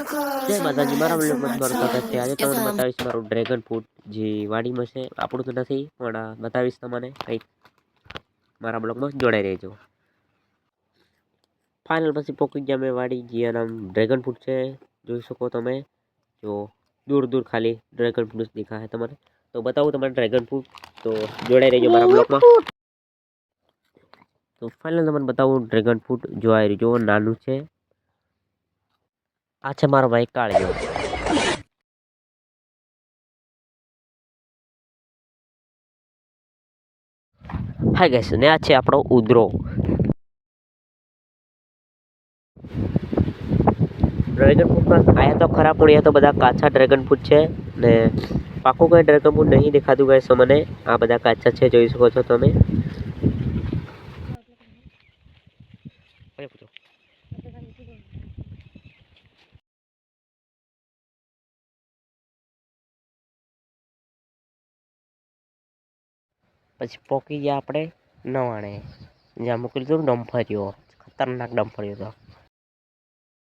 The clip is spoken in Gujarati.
જય માતાજી, મારા બ્લોગમાં તમારું સ્વાગત છે। આજે તમને બતાવીશ મારું ડ્રેગન ફ્રૂટ જે વાડીમાં છે। આપણું તો નથી પણ બતાવીશ તમને કંઈક। મારા બ્લોગમાં જોડાઈ રહેજો। ફાઇનલ પછી પોકી ગયા મેં વાડી, જે નામ ડ્રેગન ફ્રૂટ છે। જોઈ શકો તમે, જો દૂર દૂર ખાલી ડ્રેગન ફ્રૂટ દેખાય તમને। તો બતાવું તમારે ડ્રેગન ફ્રૂટ, તો જોડાઈ રહેજો મારા બ્લોગમાં। તો ફાઇનલ તમને બતાવું ડ્રેગન ફ્રૂટ જો આ રહ્યું, જો નાનું છે। આ છે મારો ભાઈ કાળિયો। હાય ગાઈસ, ને આ છે આપણો ઉદરો। ડ્રેગન ફ્રૂટમાં આયા તો ખરા, પણ અહીંયા તો બધા કાચા ડ્રેગન ફ્રૂટ છે ને પાકું કોઈ ડ્રેગન ફ્રૂટ નહીં દેખાતું ગાઈસ મને। આ બધા કાચા છે, જોઈ શકો છો તમે। પછી પોકી ગયા આપણે નવાણે, જ્યાં મૂકેલું હતું ડમ્ફરિયો, ખતરનાક ડમ્ફરિયો હતો।